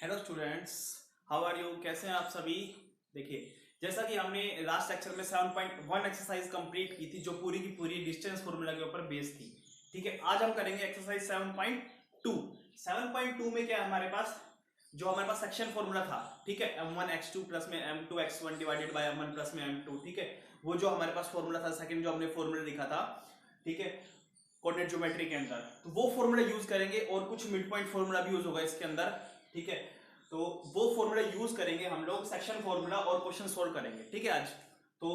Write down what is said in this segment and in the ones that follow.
Hello students, how are you? कैसे हैं आप सभी? देखिए, जैसा कि हमने लास्ट लेक्चर में 7.1 एक्सरसाइज कंप्लीट की थी जो पूरी की पूरी डिस्टेंस फॉर्मूला के ऊपर बेस्ड थी। ठीक है, आज हम करेंगे एक्सरसाइज 7.2। 7.2 में क्या है हमारे पास? जो हमारे पास सेक्शन फॉर्मूला था, ठीक है, m1 x2 प्लस में m2 x1 divided by m1 plus में m2। ठीक है, वो जो हमारे पास फॉर्मूला था, सेकंड जो हमने फॉर्मूला लिखा था, ठीक है, कोऑर्डिनेट ज्योमेट्री के अंदर, तो वो फॉर्मूला यूज करेंगे और कुछ मिड पॉइंट फॉर्मूला भी यूज होगा इसके अंदर। ठीक है, तो वो फॉर्मूला यूज करेंगे हम लोग, सेक्शन फॉर्मूला, और क्वेश्चन सोल्व करेंगे। ठीक है, आज तो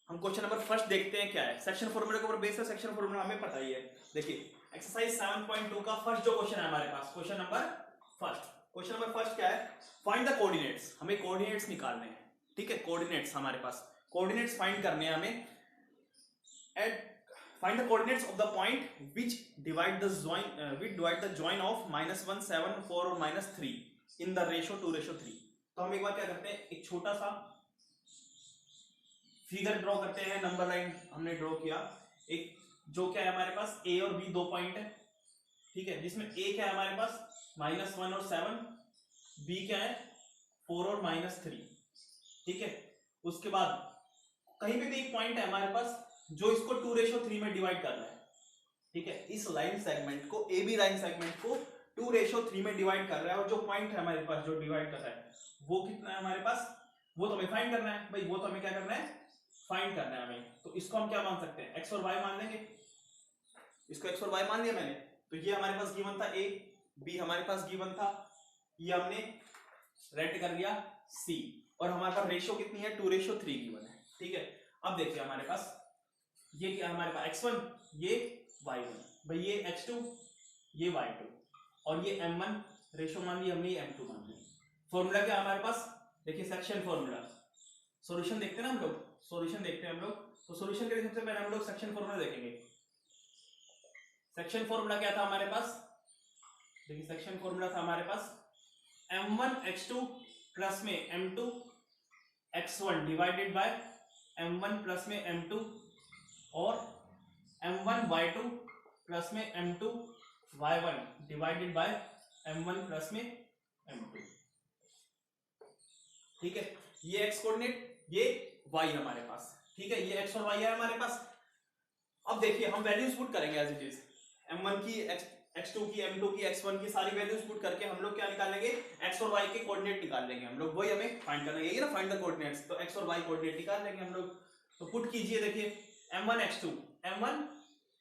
हम क्वेश्चन नंबर फर्स्ट देखते हैं क्या है। सेक्शन फॉर्मूला के ऊपर बेस है, सेक्शन फॉर्मूला हमें पता ही है। देखिए, एक्सरसाइज 7.2 का फर्स्ट जो क्वेश्चन है हमारे पास, क्वेश्चन नंबर फर्स्ट क्या है? Find the coordinates. हमें कोऑर्डिनेट्स निकालने हैं। ठीक है, कोऑर्डिनेट्स हमारे पास, कोऑर्डिनेट्स फाइंड करने हैं हमें। At find the coordinates of the point which divide the join of -1 7 4 और -3 in the ratio 2:3। तो हम एक बार क्या करते हैं, एक छोटा सा फिगर ड्रॉ करते हैं। नंबर लाइन हमने ड्रॉ किया, एक जो क्या है हमारे पास a और b दो पॉइंट है। ठीक है, जिसमें a क्या है हमारे पास -1 और 7, b क्या है 4 और -3। ठीक है, उसके बाद कहीं पे भी एक पॉइंट है हमारे पास जो इसको 2:3 में डिवाइड कर रहा है। ठीक है, इस लाइन सेगमेंट को, ए बी लाइन सेगमेंट को 2:3 में डिवाइड कर रहा है, और जो पॉइंट है हमारे पास जो डिवाइड कर रहा है वो कितना है हमारे पास, वो तो हमें फाइंड करना है भाई। वो तो हमें क्या करना है, फाइंड करना है हमें। तो इसको हम क्या मान सकते हैं, एक्स और वाई मान लेंगे। इसको एक्स और वाई मान लिया मैंने, तो ये हमारे पास गिवन था ए, बी हमारे पास गिवन था, ये हमने रेड कर लिया सी, और हमारे पास रेशियो कितनी है 2:3 गिवन है। ठीक है, अब देखिए हमारे पास ये क्या है हमारे पास x1, ये y1, भाई ये x2, ये y2, और ये m1 रेशो मान लिया हमने, ये m2 मान लिया। फॉर्मूला क्या हमारे पास, देखिए सेक्शन फॉर्मूला। सॉल्यूशन देखते हैं ना हम लोग, सॉल्यूशन देखते हैं हम लोग। तो सॉल्यूशन के लिए सबसे पहले हम लोग सेक्शन फॉर्मूला देखेंगे। सेक्शन फॉर्मूला क्या था हमारे पास? देखिए, सेक्शन फॉर्मूला था हमारे पास m1 x2 प्लस में m2 x1 divided by m1 plus में m2 और m1 y2 प्लस में m2 y1 divided by m1 plus में m2। ठीक है, ये x कोऑर्डिनेट, ये y हमारे पास। ठीक है, ये x और y है हमारे पास। अब देखिए, हम वैल्यूज पुट करेंगे एज इट इज, m1 की, x2 की, m2 की, x1 की सारी वैल्यूज पुट करके हम लोग क्या निकालेंगे, x और y के कोऑर्डिनेट निकाल लेंगे हम लोग। वही हमें फाइंड करना है, यही ना फाइंड द कोऑर्डिनेट्स। तो x और y कोऑर्डिनेट निकाल लेंगे हम लोग। तो पुट कीजिए, देखिए m1 x2, m1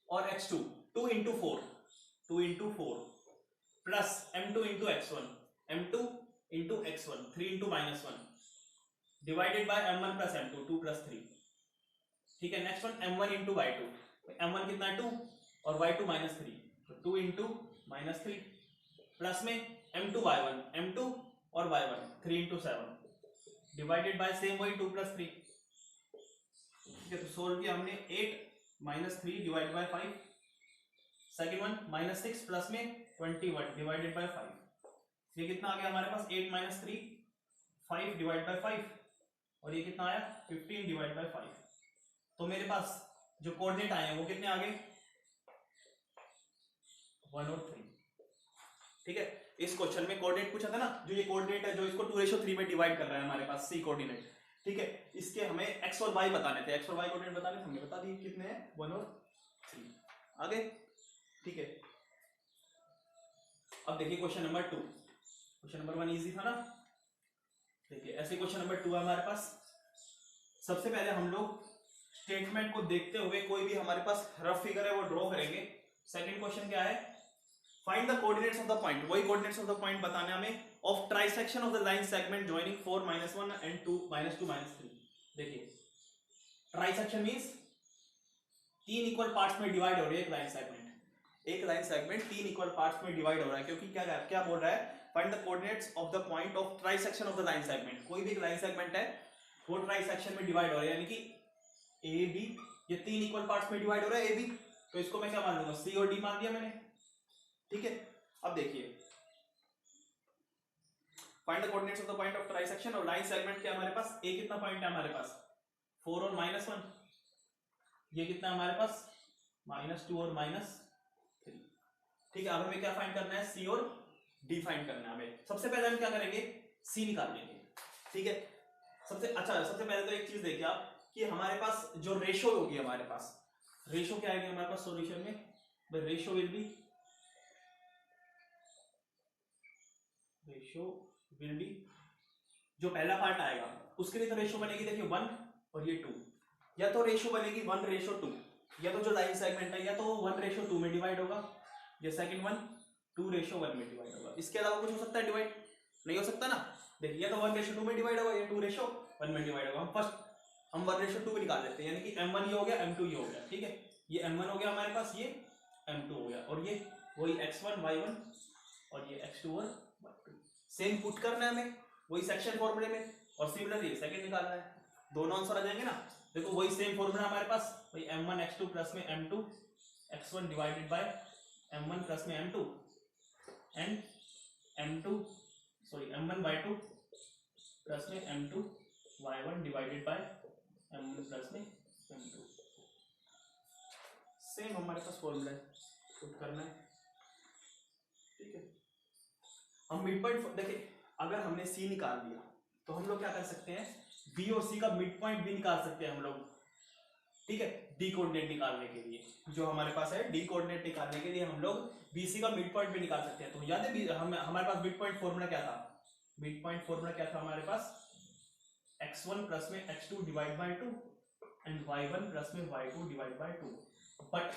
और x2 2 into 4 plus m2 into x1, m2 into x1 3 into -1 divided by m1 plus m2 2 plus 3। ठीक है, next one m1 into y2, m1 कितना है 2 और y2 -3, तो 2 into -3 प्लस में m2 y1, m2 और y1 3 into 7 divided by same वही 2 plus 3। ठीक है, तो सोल्व किया हमने 8 - 3 divide bye 5, second one -6 plus में 21 डिवाइडेड बाय 5। ये कितना आ गया हमारे पास 8 - 3 5 डिवाइड बाय 5, और ये कितना आया 15 डिवाइड बाय 5। तो मेरे पास जो कोऑर्डिनेट आए हैं वो कितने आ गए 1 और 3। ठीक है, इस क्वेश्चन में कोऑर्डिनेट पूछा था ना, जो ये कोऑर्डिनेट है जो इसको 2:3 में डिवाइड कर रहा है हमारे पास, सी कोऑर्डिनेट। ठीक है, इसके हमें एक्स और वाई बताने थे, एक्स और वाई कोऑर्डिनेट बताने थे, हमने बता दिए कितने हैं 1 और 3। आगे ठीक है, अब देखिए question number 2। Question number 1 easy था ना। देखिए, ऐसे क्वेश्चन नंबर 2 है हमारे पास। सबसे पहले हम लोग स्टेटमेंट को देखते हुए कोई भी हमारे पास रफ फिगर है वो ड्रॉ करेंगे। सेकंड क्वेश्चन क्या है, find the coordinates of the point. वही कोऑर्डिनेट्स ऑफ द पॉइंट बताने हमें, of trisection of the line segment joining 4 -1 and 2 -3। देखिए, ट्राइसेक्शन मींस तीन इक्वल पार्ट्स में डिवाइड हो रही है एक लाइन सेगमेंट। एक लाइन सेगमेंट तीन इक्वल पार्ट्स में डिवाइड हो रहा है, क्योंकि क्या बोल रहा है, find the coordinates of the point of trisection of the line segment. कोई भी एक लाइन सेगमेंट है वो ट्राइसेक्शन में डिवाइड हो रहा है, यानी कि ए बी, ये तीन इक्वल पार्ट्स में डिवाइड हो रहा है ए बी, तो इसको मैं क्या मान लूंगा सी और डी मान दिया मैंने। ठीक है, अब देखिए, find the coordinates of the point of trisection, और लाइन सेगमेंट क्या हमारे पास, ए कितना पॉइंट है हमारे पास 4 और -1, ये कितना है हमारे पास -2 और -3। ठीक है, अब हमें क्या फाइंड करना है, सी और डी फाइंड करना है हमें। सबसे पहले हम क्या करेंगे, सी निकाल लेंगे, ठीक है। सबसे पहले तो एक चीज देखिए आप कि हमारे पास जो रेशो होगी, हमारे पास रेशो क्या आएगी हमारे पास सॉल्यूशन में, रेशो विल बी जो पहला पार्ट आएगा उसके लिए तो रेशो बनेगी, देखिए 1 और ये 2, या तो रेशो बनेगी 1:2, या तो जो लाइन सेगमेंट है या तो 1:2 में डिवाइड होगा, या सेकंड वन 2:1 में डिवाइड होगा। इसके अलावा कुछ हो सकता है डिवाइड? नहीं हो सकता ना। देखिए या तो 1:2 में डिवाइड होगा या 2:1 में डिवाइड होगा। हम 1:2 निकाल लेते हैं, यानी कि m1 ये हो गया, m2 ये हो गया, ठीक है। ये m1 हो गया हमारे पास, ये m2 हो गया, और ये वही x1 y1 और ये x2 और y2 सेम पुट करना है हमें वही सेक्शन फॉर्मूले में, और सिमिलर ये सेकंड निकालना है। दोनों आंसर आ जाएंगे ना। देखो वही सेम फॉर्मूला हमारे पास, वही m1 x2 प्लस में m2 x1 divided by m1 plus में m2 and m1 y2 plus में m2 y1 divided by m1 plus में m2। सेम हमारे पास फॉर्मूला है, पुट करना है, ठीक है। हम मिड पॉइंट देखिए, अगर हमने सी निकाल दिया तो हम लोग क्या कर सकते हैं, बी और सी का मिड पॉइंट भी निकाल सकते हैं हम लोग, ठीक है। डी कोऑर्डिनेट निकालने के लिए जो हमारे पास है, डी कोऑर्डिनेट निकालने के लिए हम लोग बी सी का मिड पॉइंट भी निकाल सकते हैं। तो याद है हमारे पास मिड पॉइंट फॉर्मूला क्या था, मिड पॉइंट फॉर्मूला क्या था हमारे पास, x1 प्लस में x2 divide by 2 and y1 plus में y2 डिवाइड बाय 2। बट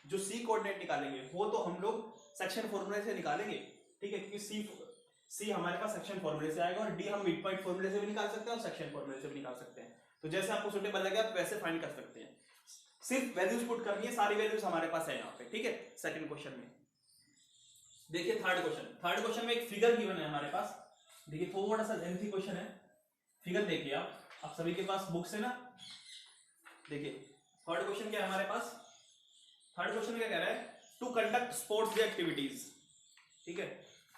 जो सी कोऑर्डिनेट निकालेंगे वो तो हम लोग सेक्शन फॉर्मूले से निकालेंगे, ठीक है, क्योंकि सी हमारे पास सेक्शन फॉर्मूले से आएगा, और डी हम मिड पॉइंट फॉर्मूले से भी निकाल सकते हैं और सेक्शन फॉर्मूले से भी निकाल सकते हैं। तो जैसे आपको सुटेबल लगे आप वैसे फाइंड कर सकते हैं, सिर्फ वैल्यूज पुट करनी है, सारी वैल्यूज हमारे पास है यहाँ पे, ठीक है। सेकंड क्वेश्चन में देखिए, थर्ड क्वेश्चन में एक फिगर गिवन है हमारे पास। देखिए थोड़ा सा लेंथी क्वेश्चन है, फिगर देखिए आप सभी के पास बुक्स है ना। देखिए थर्ड क्वेश्चन क्या है हमारे पास, थर्ड क्वेश्चन क्या कह रहा है, to conduct sports day activities, ठीक है,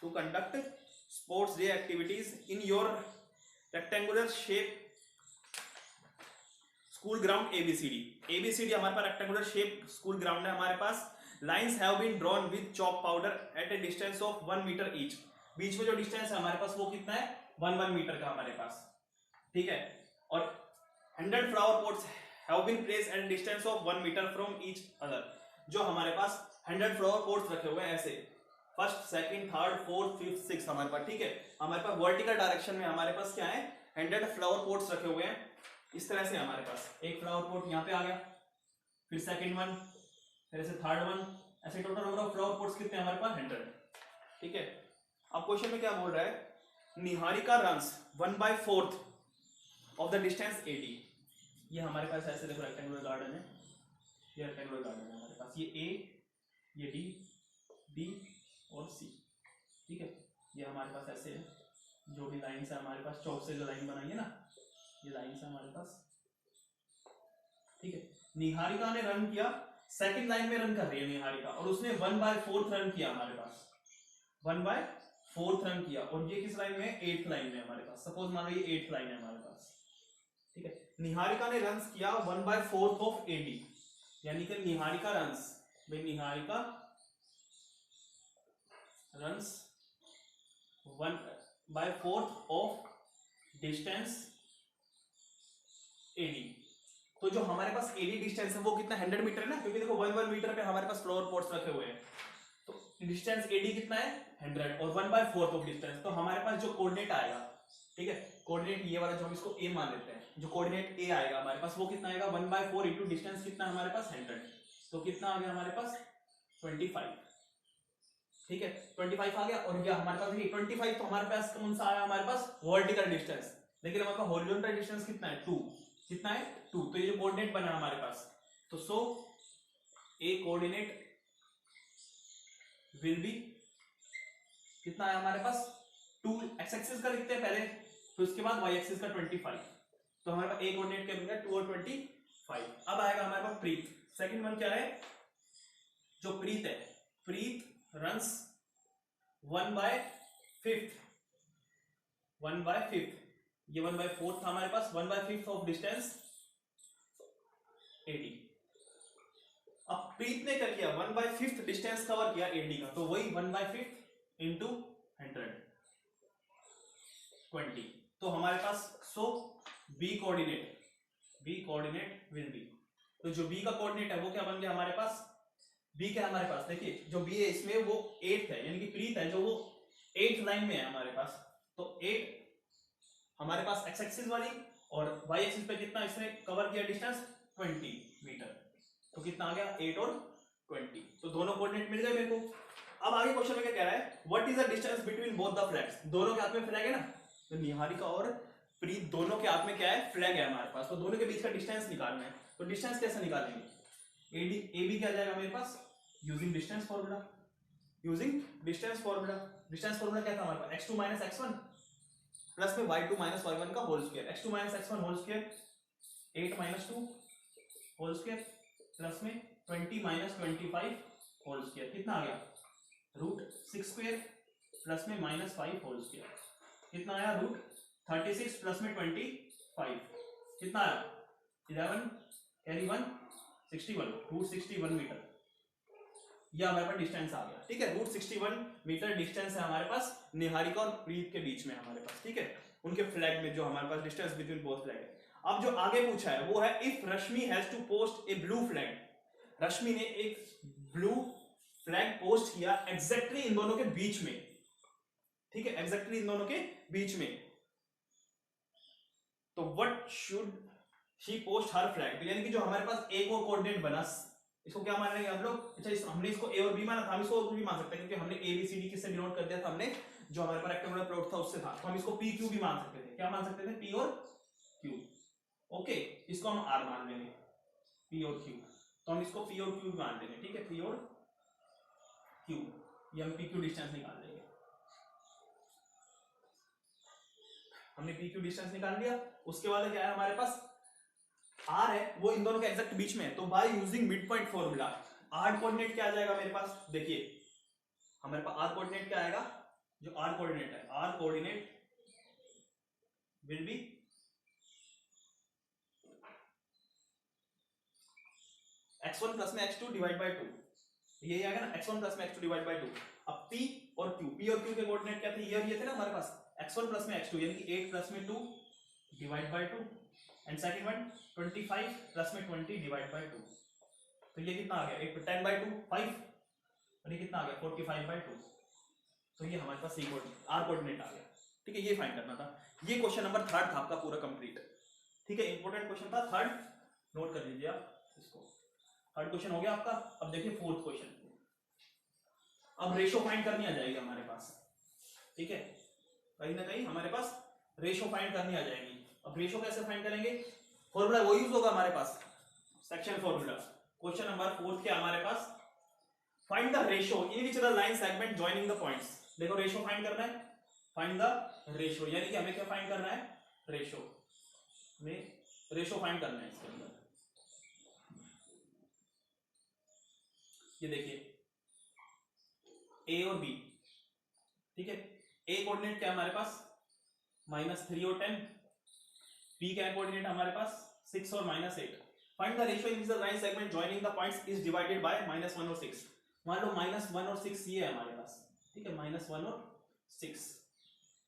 to conduct sports day activities in your rectangular shape school ground ABCD हमारे पास रेक्टेंगुलर शेप स्कूल ग्राउंड है हमारे पास। Lines have been drawn with chalk powder at a distance of 1 metre each, बीच में जो डिस्टेंस है हमारे पास वो कितना है, 1 मीटर का हमारे पास, ठीक है। और 100 flower pots have been placed at distance of 1 metre from each other, जो हमारे पास 100 फ्लावर पॉट्स रखे हुए हैं ऐसे, first second third fourth fifth six हमारे पास, ठीक है। हमारे पास वर्टिकल डायरेक्शन में हमारे पास क्या है, 100 फ्लावर पॉट्स रखे हुए हैं इस तरह से। हमारे पास एक फ्लावर पॉट यहाँ पे आ गया, फिर सेकंड वन, फिर ऐसे थर्ड वन, ऐसे total number of flower pots कितने हमारे पास, 100, ठीक है। अब क्वेश्चन में क्या बोल रहा है, Niharika runs 1/4 of the distance 80। ये हमारे पास ऐसे देखो रेक्टेंगुलर गार्डन है, ये रेक्टेंगुलर गार्डन है हमारे पास, ये ए, ये डी और सी, ठीक है। ये हमारे पास ऐसे है, जो भी लाइन है हमारे पास, चौक से जो लाइन बनाई है ना, ये लाइन है हमारे पास, ठीक है। निहारिका ने रन किया, सेकंड लाइन में रन कर रही है निहारिका, और उसने 1/4 रन किया हमारे पास, 1/4 रन किया, और ये किस लाइन में है, 8th लाइन में हमारे पास। सपोज मान लो ये 8th लाइन है हमारे पास, ठीक है। निहारिका ने रन किया 1/4 ऑफ 80, यानी कि निहारिका रन्स, भाई निहारिका रन्स 1/4 ऑफ डिस्टेंस 80। तो जो हमारे पास 80 डिस्टेंस है वो कितना, 100 मीटर है ना, क्योंकि देखो 1 मीटर पे हमारे पास फ्लावर पॉट्स रखे हुए हैं, तो डिस्टेंस 80 कितना है, 100, और 1/4 ऑफ डिस्टेंस, तो हमारे पास जो कोऑर्डिनेट आएगा, ठीक है, कोऑर्डिनेट ये वाला जो हम इसको ए मान लेते हैं, जो कोऑर्डिनेट ए आएगा हमारे पास वो कितना आएगा, 1/4 इंटू डिस्टेंस कितना हमारे पास, 100, तो कितना आ गया हमारे पास, 25, ठीक है, 25 आ गया। और ये हमारे पास देखिए 25 तो हमारे पास कौन सा आया, हमारे पास वर्टिकल डिस्टेंस, लेकिन हमारे पास हॉरिजॉन्टल डिस्टेंस कितना है, 2, कितना है 2, तो ये जो कोऑर्डिनेट बना हमारे पास, तो सो ए कोऑर्डिनेट विल बी कितना है हमारे पास, 2 एक्स एक्सिस का लिखते हैं पहले, तो उसके बाद वाई एक्सिस का 25, तो हमारे पास ए कोऑर्डिनेट क्या मिलेगा, 2 और 25। अब आएगा हमारे पास प्रीत, सेकंड वन क्या है, जो प्रीत है, प्रीत रन्स 1/5, ये 1/4 था हमारे पास, 1/5 ऑफ डिस्टेंस 80। अब प्रीत ने क्या किया, 1/5 डिस्टेंस कवर किया 80 का, तो वही 1/5 इंटू 120। तो हमारे पास सो बी कोऑर्डिनेट विल बी, तो जो बी का कोऑर्डिनेट है वो क्या बन गया हमारे पास, बी क्या है हमारे पास, देखिए जो बी है इसमें वो 8 है, यानी कि प्रीत है जो वो 8th लाइन में है हमारे पास, तो 8 हमारे पास एक्स एक्सिस वाली और वाई एक्सिस पे कितना इसने कवर किया डिस्टेंस 20 मीटर, तो कितना आ गया 8 और 20, तो दोनों कोऑर्डिनेट मिल गए मेरे को। अब आगे क्वेश्चन में क्या कह रहा है, what is the distance between both the flags, दोनों के हाथ में फ्लैग है ना, तो निहारिका और प्रीत दोनों के हाथ में क्या है, फ्लैग है हमारे पास, तो दोनों के बीच का डिस्टेंस निकालना है, तो डिस्टेंस कैसे निकालेंगे, ए बी क्या आ जाएगा मेरे पास, using distance formula, distance formula क्या था हमारे पास, x2 माइनस x1 प्लस में y2 माइनस y1 का whole square, x2 minus x1 whole square 8 minus 2 whole square plus में 20 माइनस 25 होल स्क्वायर, कितना आ गया रूट 6 स्क्वायर प्लस में माइनस 5 होल स्क्वायर, कितना आया रूट 36 प्लस में 25 कितना आया 11 कैरी 1 61 रूट 61 मीटर, यह हमारे पास डिस्टेंस आ गया, ठीक है, रूट 61 मीटर डिस्टेंस है हमारे पास निहारिका और प्रीत के बीच में हमारे पास, ठीक है, उनके फ्लैग में जो हमारे पास डिस्टेंस बिटवीन बोथ फ्लैग है। अब जो आगे पूछा है वो है if Rashmi has to post a blue flag, Rashmi ने एक ब्लू फ्लैग पोस्ट किया एग्जैक्टली इन दोनों के बीच में, ठीक है, एग्जैक्टली इन दोनों के बीच में, तो what should she post her flag, यानी कि जो हमारे पास एक और कोऑर्डिनेट बना, इसको क्या मान लेंगे हम लोग, अच्छा हमने इसको ए और बी माना था, हम इसको भी मान सकते हैं क्योंकि हमने ए बी सी डी किससे डिनोट कर दिया था, हमने जो हमारे पास रेक्टेंगुलर प्लॉट था उससे था, तो हम इसको पी क्यू भी मान सकते थे, क्या मान सकते थे पी और क्यू, ओके, इसको हम आर मान लेंगे पी और क्यू, तो हम इसको पी और क्यू भी मान लेंगे, ठीक है, पी और क्यू, ये हम पी क्यू डिस्टेंस निकाल लेंगे, हमने पी क्यू डिस्टेंस निकाल लिया, उसके बाद क्या है हमारे पास आर है वो इन दोनों के एग्जैक्ट बीच में है, तो by using mid point formula R coordinate क्या आ जाएगा मेरे पास, देखिए हमारे पास आर कोऑर्डिनेट क्या आएगा, जो आर कोऑर्डिनेट है, R coordinate will be x1 plus में x2 डिवाइड बाय 2, यही आएगा ना x1 प्लस में x2 डिवाइड बाय 2, अब p और q के कोऑर्डिनेट क्या थे, ये थे ना हमारे पास x1 प्लस में x2 यानी कि 8 प्लस में 2 divide by 2 and second one 25 plus में 20 डिवाइड बाय 2, तो ये कितना आ गया, एक 10 बाय 2 5 और ये कितना आ गया 45 बाय 2, तो ये हमारे पास सी कोऑर्डिनेट आर कोऑर्डिनेट आ गया, ठीक है, ये फाइंड करना था, ये क्वेश्चन नंबर 3 था आपका पूरा कंप्लीट, ठीक है, इंपॉर्टेंट क्वेश्चन था 3, नोट कर लीजिए आप इसको, 3rd क्वेश्चन हो गया आपका। अब देखिए 4th क्वेश्चन, अब रेशो फाइंड करनी आ जाएगी हमारे पास, ठीक है, कहीं ना कहीं हमारे पास रेशो फाइंड करनी आ जाएगी, अब रेशो कैसे फाइंड करेंगे, फॉर्मूला वो यूज होगा हमारे पास सेक्शन फॉर्मूला, क्वेश्चन नंबर 4 के हमारे पास find the ratio in which the line segment joining the points, देखो रेशो फाइंड करना है, फाइंड द रेशो यानी कि हमें क्या फाइंड करना है, रेशो में रेशो फाइंड करना है इसके अंदर, ये देखिए ए और बी, ठीक है, ए कोऑर्डिनेट क्या है हमारे पास -3 और 10, बी क्या कोऑर्डिनेट हमारे पास 6 और -8, find the ratio in which the line segment joining the points is divided bye -1 और 6, मान लो -1 और 6 ये है हमारे पास, ठीक है, -1 और 6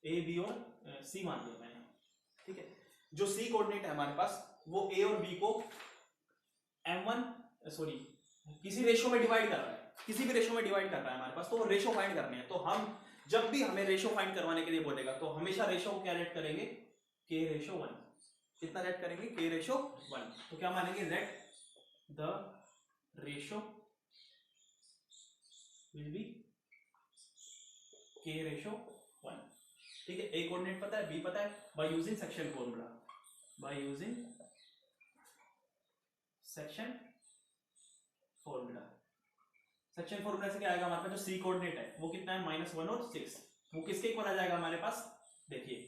ए बी और सी मान लिया मैंने, ठीक है, जो सी कोऑर्डिनेट है हमारे पास वो ए और बी को m1 सॉरी किसी रेशियो में डिवाइड कर रहा है, किसी भी रेशियो में डिवाइड कर रहा है हमारे पास, तो वो रेशियो फाइंड करने हैं, तो हम जब भी हमें रेशियो फाइंड करवाने के लिए बोलेगा तो हमेशा रेशियो को क्या रेट करेंगे, k रेशियो 1, कितना रेट करेंगे k रेशियो 1, तो क्या मानेंगे let the ratio will be k ratio 1, ठीक है, a कोऑर्डिनेट पता है, b पता है, by using section formula, by using section formula, section formula से क्या आएगा हमारे पास, जो सी कोऑर्डिनेट है वो कितना है -1 और 6, वो किसके इक्वल आ जाएगा हमारे पास, देखिए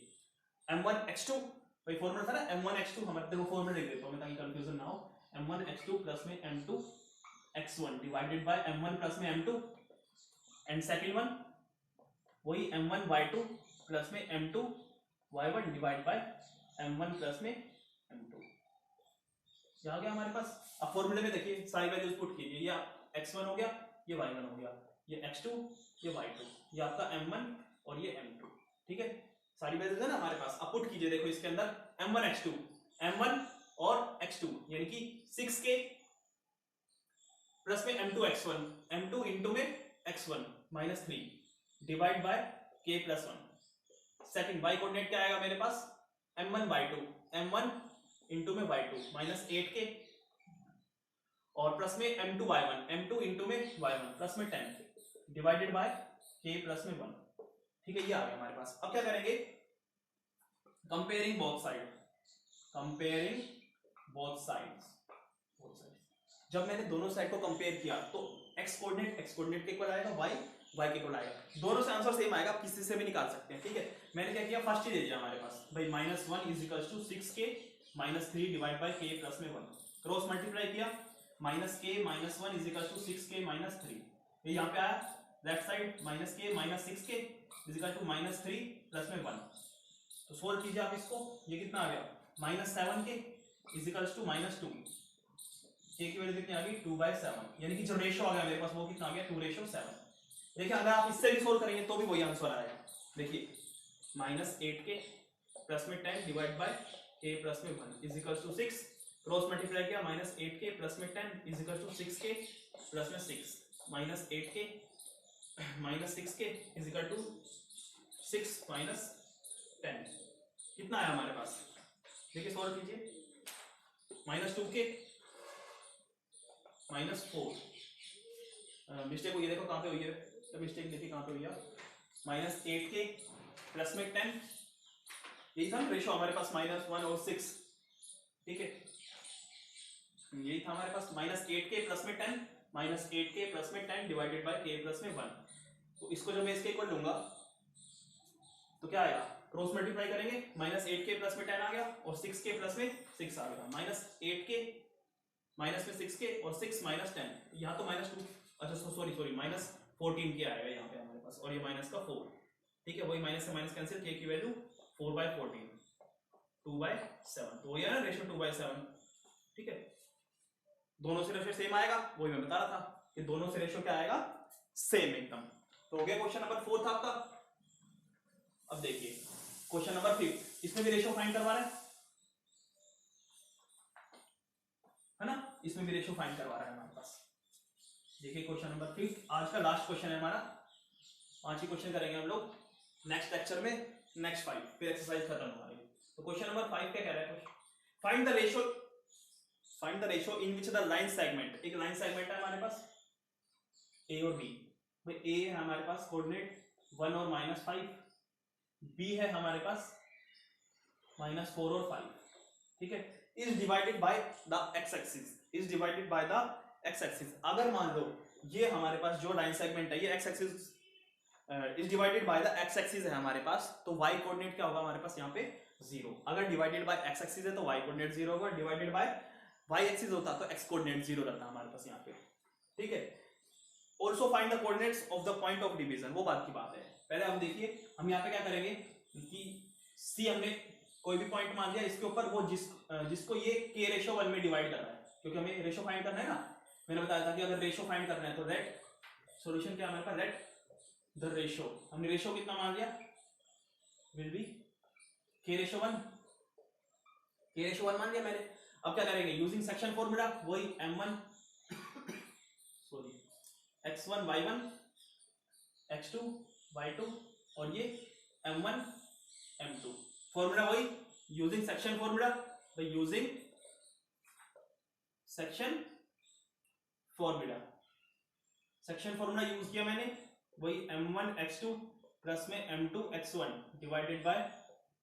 m1x2, भाई फॉर्मूला था ना m1x2, हमारे देखो फॉर्मूला लिख देता हूं मैं ताकि कंफ्यूजन ना हो, m1x2 प्लस में m2x1 divided by m1 plus में m2 एंड सेकंड वन वही m1y2 प्लस में m2y1 divide by m1 plus में m2, ये आ गया हमारे पास। अब फॉर्मूले में देखिए सारी वैल्यूज पुट कीजिए, ये x1 हो गया, ये y1 हो गया, ये x2, ये y2, ये आपका m1 और ये m2, ठीक है, सारी वैल्यूज है ना हमारे पास। अब पुट कीजिए, देखो इसके अंदर m1 x2, m1 और x2 यानी कि 6k प्लस में m2 x1, m2 इंटू में x1 minus 3 divide by k plus 1। Second y coordinate क्या आएगा मेरे पास, m1 y2, m1 इंटू में y2 माइनस 8k और प्लस में m2 y1, m2 इंटू में y1 प्लस में 10 डिवाइडेड बाय k प्लस में 1, ठीक है, ये आ गया हमारे पास। अब क्या करेंगे, comparing both side, comparing both sides. जब मैंने दोनों साइड को कंपेयर किया तो x कोऑर्डिनेट के इक्वल आएगा, y के इक्वल आएगा, दोनों से आंसर सेम आएगा, आप किसी से भी निकाल सकते हैं, ठीक है। मैंने क्या किया, फर्स्ट ही दे दिया हमारे पास भाई -1 is equals to 6k minus 3 divide by k plus में 1, क्रॉस मल्टीप्लाई किया, -k -1 is equals to 6k minus 3, ये यहाँ पे आया left side -k minus 6k is equal to -3 plus में 1, तो सोल्व कीजिए आप इसको, ये कितना आ गया -7k is equals to -2, k की वैल्यू कितनी आ गई 2/7, यानी कि जो रेशो आ गया मेरे पास वो कितना आ गया 2:7। देखिए अगर आप इससे भी सोल्व करेंगे तो भी वही आंसर आएगा, देखिए -8k प्लस में 10 डिवाइड बाय k प्लस में 1 is equals to 6, cross multiply किया -8k प्लस में 10 is equals to 6k plus में 6 -8k minus 6k is equal to 6 minus 10, कितना आया हमारे पास, देखिए सोल्व कीजिए, -2k -4, मिस्टेक हुई है, देखो कहां पे हुई है, तो मिस्टेक देखिए कहां पे हुई है, -8k प्लस में 10, यही था रेशो हमारे पास -1 और 6, ठीक है, यही था हमारे पास -8k प्लस में 10 -8k प्लस में 10 डिवाइडेड बाय k प्लस में 1, तो इसको जब मैं इसके इक्वल लूंगा तो क्या आएगा, क्रॉस मल्टीप्लाई करेंगे, -8k प्लस में 10 आ गया और 6k प्लस में 6 आ गया, -8k माइनस में 6k और 6 माइनस 10, यहाँ तो -2, अच्छा सॉरी -14k आएगा यहाँ पे हमारे पास, और ये माइनस का 4, ठीक है, वही माइनस से माइनस कैंसिल, k की वैल्यू 4/14 2/7, तो ये ना रेशियो 2/7, ठीक है, दोनों से रेशियो सेम आएगा, वही मैं बता रहा था कि दोनों से रेशियो क्या आएगा, सेम एकदम। तो हो गया क्वेश्चन नंबर 4 था आपका। अब देखिए क्वेश्चन नंबर 5, इसमें भी रेशियो फाइंड करवा रहा है ना, इसमें भी रेशियो फाइंड करवा रहा है हमारे पास। देखिए क्वेश्चन नंबर 5 आज का लास्ट क्वेश्चन है हमारा, 5 ही क्वेश्चन करेंगे हम लोग नेक्स्ट लेक्चर में, नेक्स्ट 5 फिर एक्सरसाइज खत्म हमारी। तो क्वेश्चन नंबर 5 क्या कह रहा है, find the ratio in which the line segment, एक लाइन सेगमेंट है हमारे पास ए और बी, भाई ए है हमारे पास कोऑर्डिनेट 1 और -5, बी है हमारे पास -4 और 5, ठीक है, is divided by the x-axis, is divided by the x-axis। अगर मान लो ये हमारे पास जो लाइन सेगमेंट है ये x-axis is divided by the x-axis है हमारे पास, तो y कोऑर्डिनेट क्या होगा हमारे पास यहाँ पे 0, अगर डिवाइडेड बाय x-axis है तो y कोऑर्डिनेट 0 होगा, डिवाइडेड बाय y-axis होता तो x कोऑर्डिनेट 0 रहता हमारे पास यहाँ पे, ठीक है। Also find the coordinates of the point of division, वो बात की बात है। पहले हम देखिए हम यहाँ पे क्या करेंगे कि सी हमने कोई भी पॉइंट मान लिया, इसके ऊपर वो जिसको ये k/1 में डिवाइड कर रहा है, क्योंकि हमें रेशो फाइंड करना है ना, मैंने बताया था कि अगर रेशो फाइंड करना है तो लेट सॉल्यूशन क्या हमारे पास, लेट द रेशो, हमने रेशो कितना मान लिया, विल बी k/1 मान लिया मैंने। अब क्या करेंगे, यूजिंग सेक्शन फॉर्मूला, वही m1 sorry x1 y1 x2 y2 और ये m1 m2, फॉर्मूला वही using section formula, by using section formula, section formula use किया मैंने, वही m1 x2 प्लस में m2 x1 divided by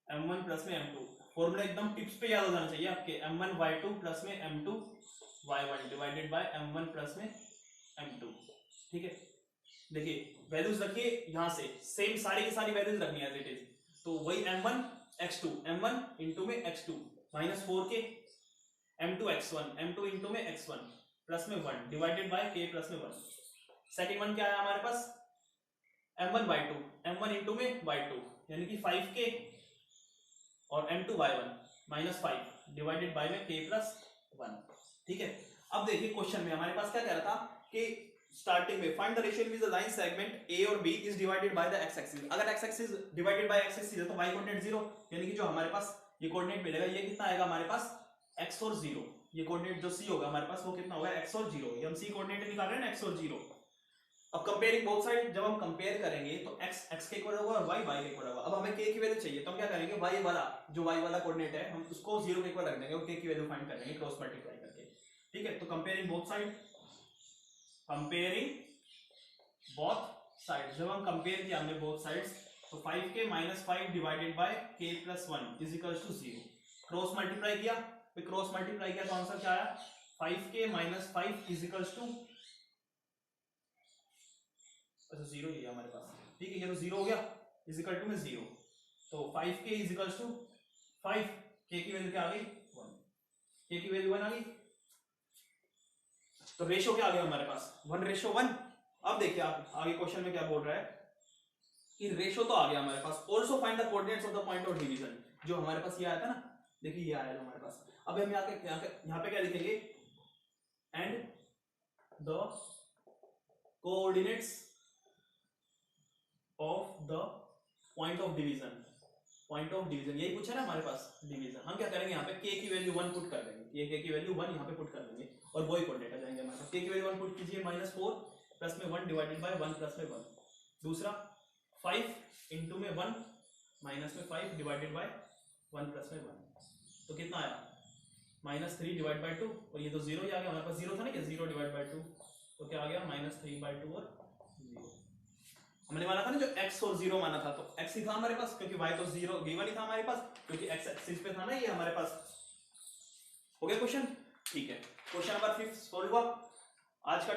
m1 plus में m2, formula एकदम टिप्स पे याद हो जाना चाहिए आपके, m1 y2 प्लस में m2 y1 divided by m1 plus में m2, ठीक है। देखिए वैल्यूज रखिए यहाँ से सेम सारी की सारी वैल्यूज रखनी है एज इट इज, तो वही m1 x2 m1 इंटू में x2 -4k m2 x1 m2 into में x1 प्लस में 1 डिवाइडेड बाय k प्लस में 1। सेकंड वन क्या है हमारे पास, m1 y2 m1 इंटू में y2 यानी कि 5k और m2 y1 -5 डिवाइडेड बाय में k प्लस 1, ठीक है। अब देखिए क्वेश्चन में हमारे पास क्या कह रहा था कि स्टार्टिंग में find the ratio in the line segment A और B is divided by the X axis. अगर X axis divided by X axis है तो y कोऑर्डिनेट 0, यानी कि जो हमारे पास ये कोऑर्डिनेट मिलेगा ये कितना आएगा हमारे पास x और 0। ये कोऑर्डिनेट जो c होगा हमारे पास वो कितना होगा x और 0। ये हम c कोऑर्डिनेट निकाल रहे हैं ना x और 0। अब कंपेयरिंग बोथ साइड, जब हम कंपेयर करेंगे तो x के इक्वल होगा और y y के इक्वल होगा। अब हमें k की वैल्यू चाहिए तो हम क्या करेंगे, y वाला जो y वाला कोऑर्डिनेट है हम उसको 0 के इक्वल रख देंगे और k की वैल्यू फाइंड कर लेंगे क्रॉस मल्टीप्लाई करके। ठीक है, तो comparing both side, comparing both side, जब हम कंपेयर किया हमने बोथ साइड्स तो 5k minus 5 divided by k plus 1 is equal to 0। Cross multiply किया, फिर क्रॉस मल्टीप्लाई किया तो आंसर क्या आया, 5k minus 5 is equal to 0 ही है हमारे पास। ठीक है, ये तो 0 हो गया इज इक्वल टू में 0, तो 5k is equal to 5, k की वैल्यू क्या आ गई 1, k की वैल्यू 1 आ गई। तो रेशो क्या आ गया हमारे पास 1:1। अब देखिए आप आगे क्वेश्चन में क्या बोल रहा है कि रेशो तो आ गया हमारे पास, also find the coordinates of the point of division. जो हमारे पास ये आया था ना, देखिए ये आया था हमारे पास। अब हम यहाँ पे क्या लिखेंगे, and the coordinates of the point of division. Point of division यही पूछा ना हमारे पास, डिवीजन। हम क्या करेंगे यहाँ पे k की वैल्यू 1 पुट कर देंगे, ये k की वैल्यू 1 यहाँ पे पुट कर देंगे और वही कोऑर्डिनेट आ जाएंगे हमारे पास। k की वैल्यू 1 पुट कीजिए, -4 प्लस में 1 डिवाइडेड बाय 1 प्लस में 1। दूसरा 5 इंटू में 1 माइनस में 5 डिवाइडेड बाय 1 प्लस में 1, तो कितना आया -3 डिवाइड बाय 2, और ये तो 0 ही आ गया हमारे पास, 0 था ना, क्या 0 डिवाइड बाय 2 तो क्या आ गया -3/2 और 0। हमने माना था ना जो x और 0 माना था, तो x ही था हमारे पास क्योंकि y तो 0 गिवन ही था हमारे पास, क्योंकि x एक्सिस पे था ना ये हमारे पास। हो गया क्वेश्चन। ठीक है, क्वेश्चन नंबर 5 सॉल्व हुआ। आज का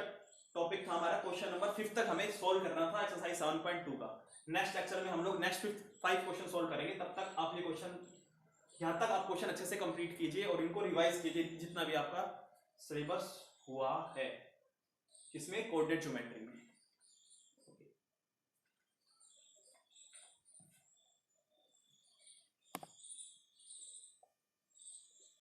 टॉपिक था हमारा क्वेश्चन नंबर 5 तक हमें सॉल्व करना था एक्सरसाइज 7.2 का। नेक्स्ट लेक्चर में हम लोग नेक्स्ट 5 क्वेश्चन सॉल्व करेंगे। तब तक आप ये क्वेश्चन, यहाँ तक आप क्वेश्चन अच्छे से कंप्लीट कीजिए और इनको रिवाइज कीजिए जितना भी आपका सिलेबस हुआ है, इसमें कोऑर्डिनेट ज्योमेट्री में।